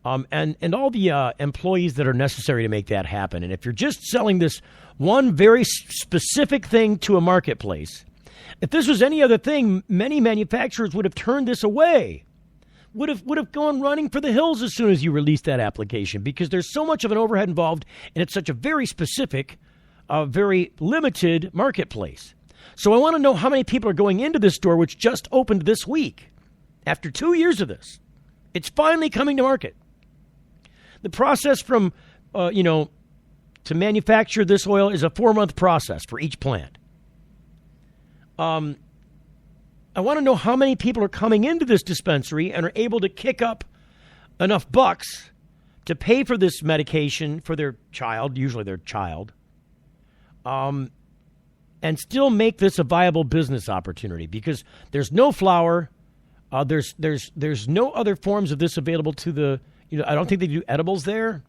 And all the employees that are necessary to make that happen. And if you're just selling this one very specific thing to a marketplace, if this was any other thing, many manufacturers would have turned this away, would have gone running for the hills as soon as you released that application, because there's so much of an overhead involved, and it's such a very specific, very limited marketplace. So I want to know how many people are going into this store, which just opened this week. After 2 years of this, it's finally coming to market. The process from, to manufacture this oil is a 4-month process for each plant. I want to know how many people are coming into this dispensary and are able to kick up enough bucks to pay for this medication for their child, usually their child, and still make this a viable business opportunity because there's no flour, there's no other forms of this available to the, I don't think they do edibles there.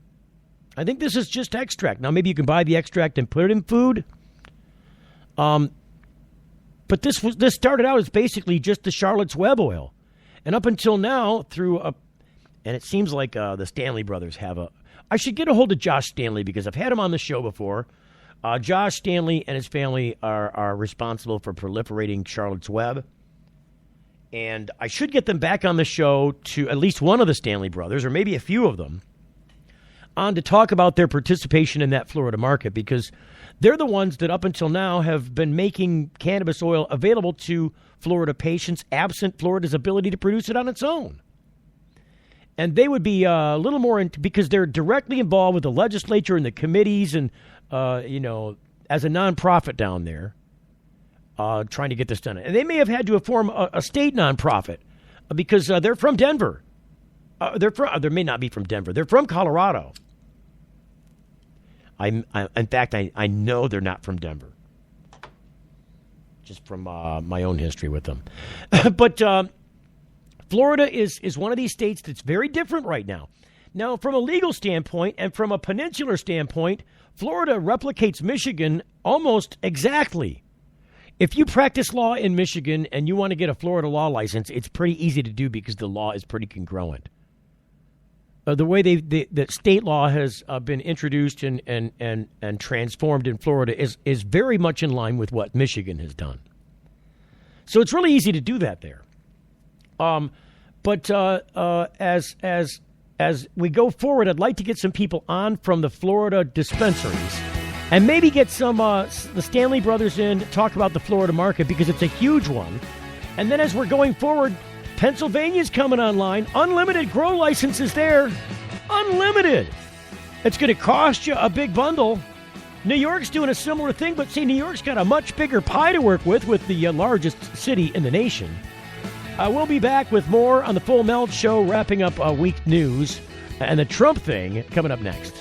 I think this is just extract. Now, maybe you can buy the extract and put it in food. But this started out as basically just the Charlotte's Web oil. And up until now, and it seems like the Stanley brothers I should get a hold of Josh Stanley because I've had him on the show before. Josh Stanley and his family are responsible for proliferating Charlotte's Web. And I should get them back on the show to at least one of the Stanley brothers, or maybe a few of them, on to talk about their participation in that Florida market because they're the ones that up until now have been making cannabis oil available to Florida patients absent Florida's ability to produce it on its own. And they would be a little more because they're directly involved with the legislature and the committees and, as a nonprofit down there trying to get this done. And they may have had to form a state nonprofit because they're from Denver. They may not be from Denver. They're from Colorado. In fact, I know they're not from Denver. Just from my own history with them. But Florida is one of these states that's very different right now. Now, from a legal standpoint and from a peninsular standpoint, Florida replicates Michigan almost exactly. If you practice law in Michigan and you want to get a Florida law license, it's pretty easy to do because the law is pretty congruent. The way the state law has been introduced and transformed in Florida is very much in line with what Michigan has done. So it's really easy to do that there. But as we go forward, I'd like to get some people on from the Florida dispensaries and maybe get some the Stanley brothers in to talk about the Florida market because it's a huge one. And then as we're going forward, Pennsylvania's coming online. Unlimited grow licenses there. Unlimited. It's going to cost you a big bundle. New York's doing a similar thing, but see, New York's got a much bigger pie to work with the largest city in the nation. We'll be back with more on the Full Melt Show, wrapping up week news and the Trump thing coming up next.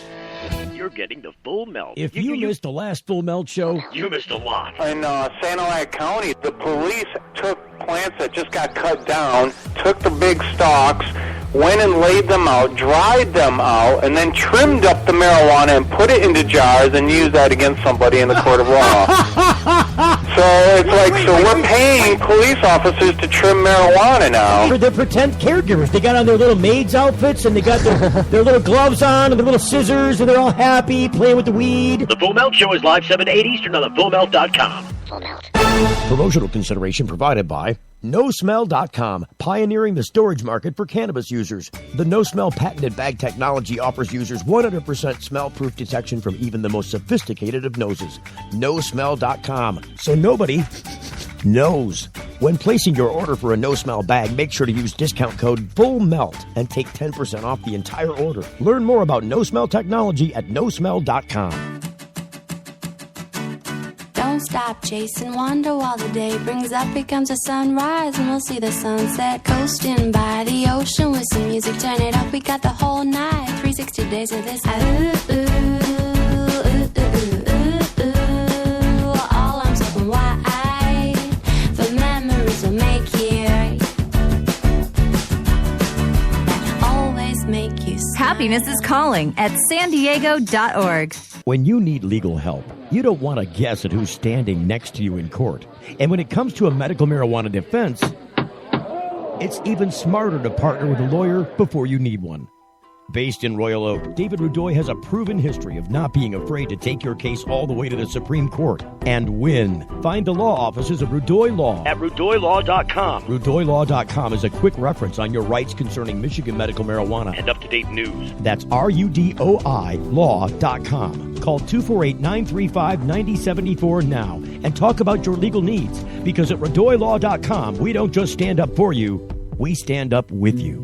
You're getting the Full Melt. If you missed the last Full Melt Show, you missed a lot. In Sanilac County, the police took plants that just got cut down, took the big stalks, went and laid them out, dried them out, and then trimmed up the marijuana and put it into jars and used that against somebody in the court of law. So it's like, we're paying police officers to trim marijuana now. For their pretend caregivers. They got on their little maid's outfits and they got their little gloves on and their little scissors and they're all happy playing with the weed. The Full Melt Show is live 7 to 8 Eastern on thefullmelt.com. Full Melt. Promotional consideration provided by NoSmell.com, pioneering the storage market for cannabis users. The No Smell patented bag technology offers users 100% smell-proof detection from even the most sophisticated of noses. NoSmell.com, so nobody knows. When placing your order for a No Smell bag, make sure to use discount code FULLMELT and take 10% off the entire order. Learn more about No Smell technology at NoSmell.com. Don't stop chasing wonder while the day brings up. Here comes the sunrise and we'll see the sunset. Coasting by the ocean with some music, turn it up. We got the whole night, 360 days of this. All I'm talking wide, the memories will make you right. That always make you smile. Happiness is calling at sandiego.org. When you need legal help, you don't want to guess at who's standing next to you in court. And when it comes to a medical marijuana defense, it's even smarter to partner with a lawyer before you need one. Based in Royal Oak, David Rudoy has a proven history of not being afraid to take your case all the way to the Supreme Court and win. Find the law offices of Rudoy Law at RudoyLaw.com. RudoyLaw.com is a quick reference on your rights concerning Michigan medical marijuana and up-to-date news. That's RUDOI Law.com. Call 248-935-9074 now and talk about your legal needs, because at RudoyLaw.com, we don't just stand up for you, we stand up with you.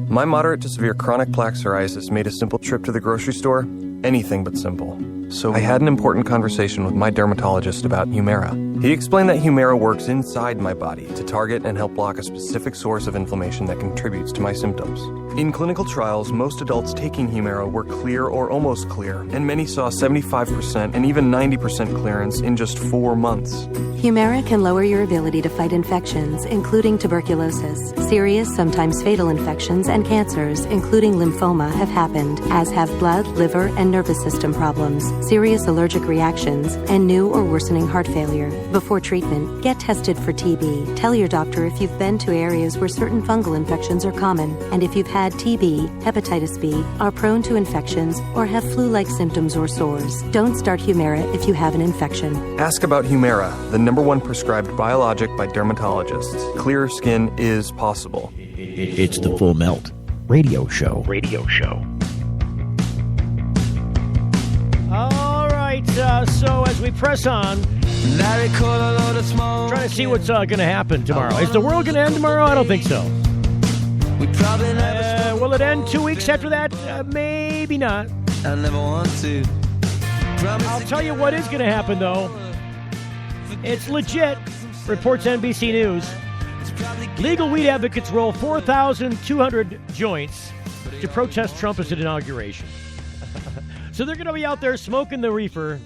My moderate to severe chronic plaque psoriasis made a simple trip to the grocery store anything but simple. So I had an important conversation with my dermatologist about Humira. He explained that Humira works inside my body to target and help block a specific source of inflammation that contributes to my symptoms. In clinical trials, most adults taking Humira were clear or almost clear, and many saw 75% and even 90% clearance in just 4 months. Humira can lower your ability to fight infections, including tuberculosis. Serious, sometimes fatal infections and cancers, including lymphoma, have happened, as have blood, liver, and nervous system problems, serious allergic reactions, and new or worsening heart failure. Before treatment, get tested for TB. Tell your doctor if you've been to areas where certain fungal infections are common, and if you've had TB, hepatitis B, are prone to infections, or have flu-like symptoms or sores. Don't start Humira if you have an infection. Ask about Humira, the #1 prescribed biologic by dermatologists. Clear skin is possible. It's the Full Melt Radio Show. All right, so as we press on, trying to see what's going to happen tomorrow. Is the world going to end tomorrow? I don't think so. Will it end 2 weeks after that? Maybe not. I never want to. I'll tell you what is going to happen, though. It's legit, reports NBC News. Legal weed advocates roll 4,200 joints to protest Trump at inauguration. So they're going to be out there smoking the reefer,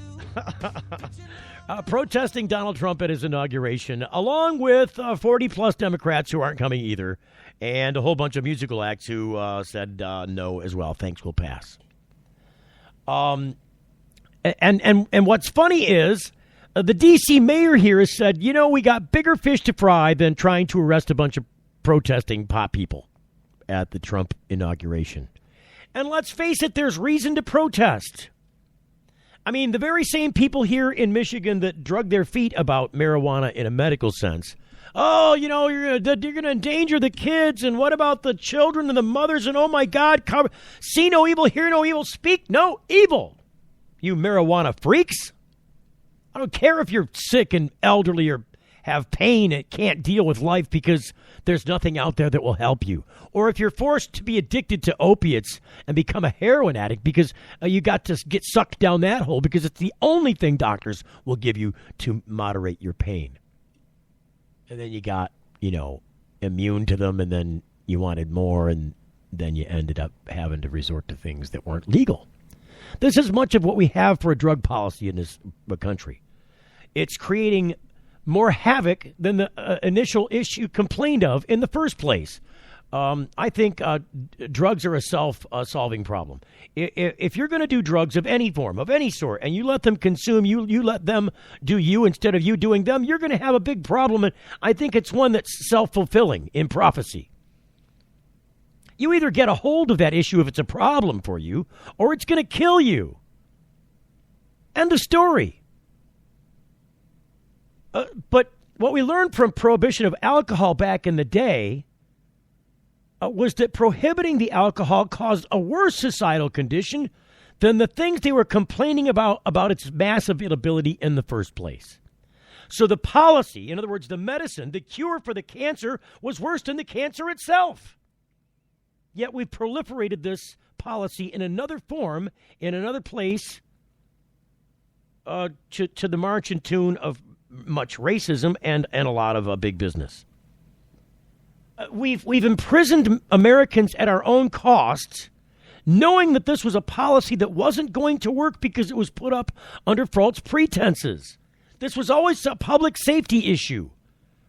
protesting Donald Trump at his inauguration, along with 40-plus Democrats who aren't coming either, and a whole bunch of musical acts who said no as well. Thanks, we'll pass. And what's funny is the D.C. mayor here has said, you know, we got bigger fish to fry than trying to arrest a bunch of protesting pot people at the Trump inauguration. And let's face it, there's reason to protest. I mean, the very same people here in Michigan that drug their feet about marijuana in a medical sense. Oh, you know, you're going to endanger the kids, and what about the children and the mothers, and oh my God, see no evil, hear no evil, speak no evil. You marijuana freaks. I don't care if you're sick and elderly or have pain and can't deal with life because there's nothing out there that will help you. Or if you're forced to be addicted to opiates and become a heroin addict because you got to get sucked down that hole because it's the only thing doctors will give you to moderate your pain. And then you got, you know, immune to them, and then you wanted more, and then you ended up having to resort to things that weren't legal. This is much of what we have for a drug policy in this country. It's creating more havoc than the initial issue complained of in the first place. I think drugs are a solving problem. If you're going to do drugs of any form, of any sort, and you let them consume you, you let them do you instead of you doing them, you're going to have a big problem. And I think it's one that's self-fulfilling in prophecy. You either get a hold of that issue if it's a problem for you, or it's going to kill you. End of story. But what we learned from prohibition of alcohol back in the day was that prohibiting the alcohol caused a worse societal condition than the things they were complaining about its mass availability in the first place. So the policy, in other words, the medicine, the cure for the cancer was worse than the cancer itself. Yet we've proliferated this policy in another form, in another place, to the march and tune of much racism and a lot of big business. We've imprisoned Americans at our own cost, knowing that this was a policy that wasn't going to work because it was put up under false pretenses. This was always a public safety issue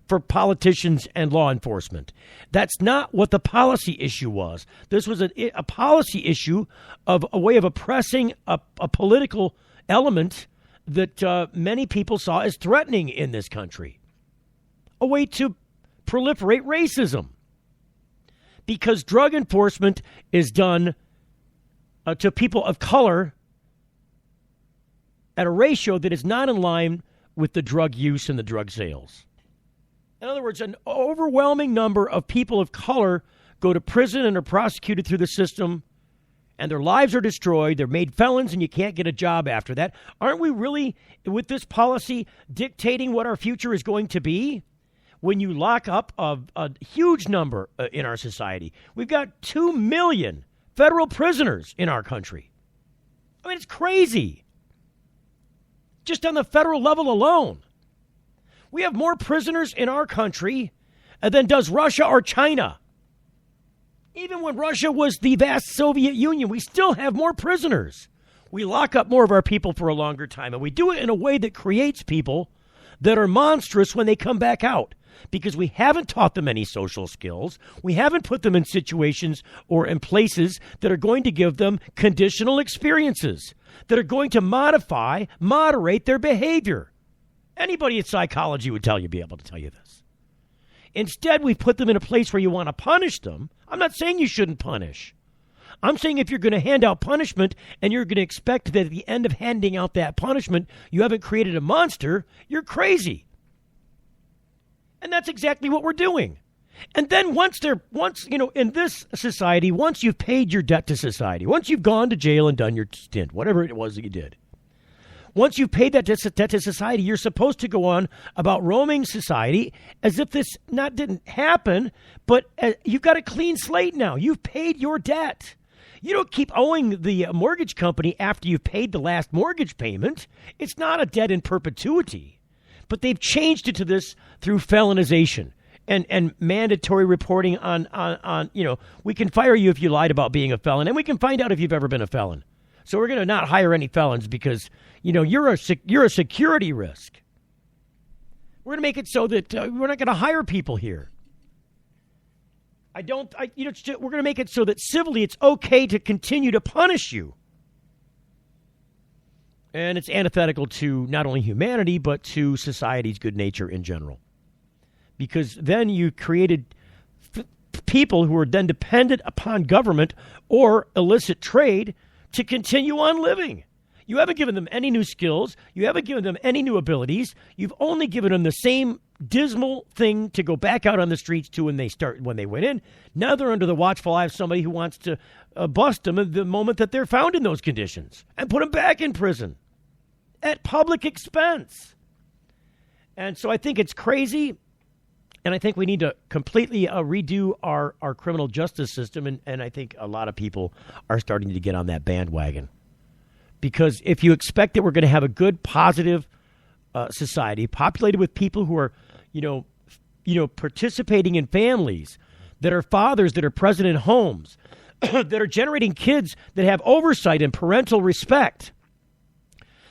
for politicians and law enforcement. That's not what the policy issue was. This was a policy issue of a way of oppressing a political element that many people saw as threatening in this country. A way to proliferate racism. Because drug enforcement is done to people of color at a ratio that is not in line with the drug use and the drug sales. In other words, an overwhelming number of people of color go to prison and are prosecuted through the system, and their lives are destroyed. They're made felons, and you can't get a job after that. Aren't we really, with this policy, dictating what our future is going to be? When you lock up a huge number in our society. We've got 2 million federal prisoners in our country. I mean, it's crazy. just on the federal level alone. We have more prisoners in our country than does Russia or China. Even when Russia was the vast Soviet Union, we still have more prisoners. We lock up more of our people for a longer time, and we do it in a way that creates people that are monstrous when they come back out, because we haven't taught them any social skills. We haven't put them in situations or in places that are going to give them conditional experiences, that are going to moderate their behavior. Anybody in psychology would be able to tell you this. Instead, we've put them in a place where you want to punish them. I'm not saying you shouldn't punish. I'm saying if you're going to hand out punishment and you're going to expect that at the end of handing out that punishment, you haven't created a monster, you're crazy. And that's exactly what we're doing. And then in this society, once you've paid your debt to society, once you've gone to jail and done your stint, whatever it was that you did, once you've paid that debt to society, you're supposed to go on about roaming society as if this didn't happen, but you've got a clean slate now. You've paid your debt. You don't keep owing the mortgage company after you've paid the last mortgage payment. It's not a debt in perpetuity. But they've changed it to this through felonization and mandatory reporting on we can fire you if you lied about being a felon, and we can find out if you've ever been a felon. So we're going to not hire any felons because, you're a security risk. We're going to make it so that we're not going to hire people here. We're going to make it so that civilly it's okay to continue to punish you. And it's antithetical to not only humanity, but to society's good nature in general. Because then you created people who are then dependent upon government or illicit trade to continue on living. You haven't given them any new skills. You haven't given them any new abilities. You've only given them the same dismal thing to go back out on the streets to when they went in. Now they're under the watchful eye of somebody who wants to bust them at the moment that they're found in those conditions and put them back in prison at public expense. And so I think it's crazy, and I think we need to completely redo our criminal justice system, and I think a lot of people are starting to get on that bandwagon. Because if you expect that we're going to have a good, positive society populated with people who are, participating in families that are fathers that are present in homes, that are generating kids that have oversight and parental respect,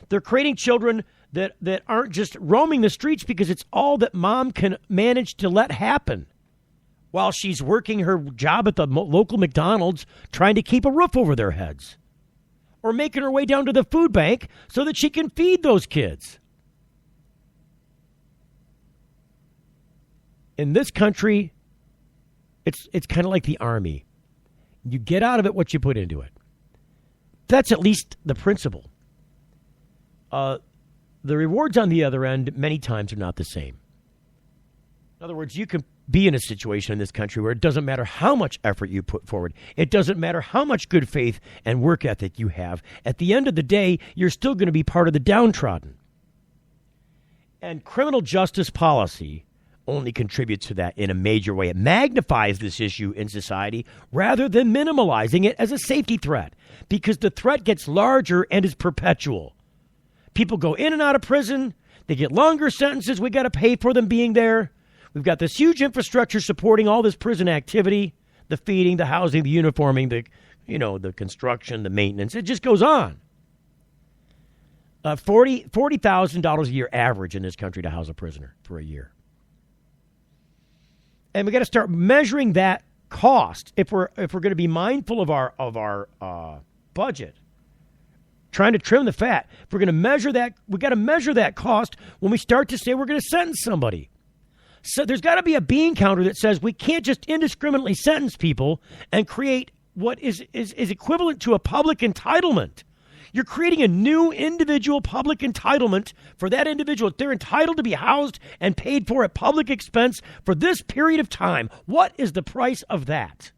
they're creating children that aren't just roaming the streets because it's all that mom can manage to let happen while she's working her job at the local McDonald's trying to keep a roof over their heads, or making her way down to the food bank so that she can feed those kids. In this country, it's kind of like the army. You get out of it what you put into it. That's at least the principle. The rewards on the other end many times are not the same. In other words, you can be in a situation in this country where it doesn't matter how much effort you put forward. It doesn't matter how much good faith and work ethic you have. At the end of the day, you're still going to be part of the downtrodden. And criminal justice policy only contributes to that in a major way. It magnifies this issue in society rather than minimalizing it as a safety threat, because the threat gets larger and is perpetual. People go in and out of prison. They get longer sentences. We got to pay for them being there. We've got this huge infrastructure supporting all this prison activity, the feeding, the housing, the uniforming, the construction, the maintenance. It just goes on. $40,000 a year average in this country to house a prisoner for a year. And we got to start measuring that cost if we're going to be mindful of our budget. Trying to trim the fat. If we're going to measure that, we got to measure that cost when we start to say we're going to sentence somebody. So there's got to be a bean counter that says we can't just indiscriminately sentence people and create what is equivalent to a public entitlement. You're creating a new individual public entitlement for that individual. They're entitled to be housed and paid for at public expense for this period of time. What is the price of that?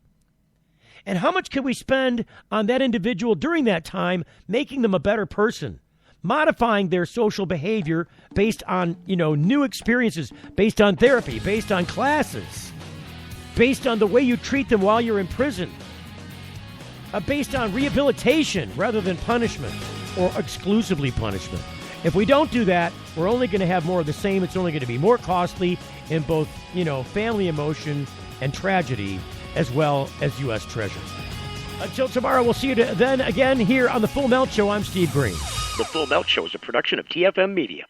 And how much can we spend on that individual during that time, making them a better person, modifying their social behavior based on, new experiences, based on therapy, based on classes, based on the way you treat them while you're in prison, based on rehabilitation rather than punishment or exclusively punishment. If we don't do that, we're only going to have more of the same. It's only going to be more costly in both, family emotion and tragedy, as well as U.S. treasure. Until tomorrow, we'll see you then again here on The Full Melt Show. I'm Steve Green. The Full Melt Show is a production of TFM Media.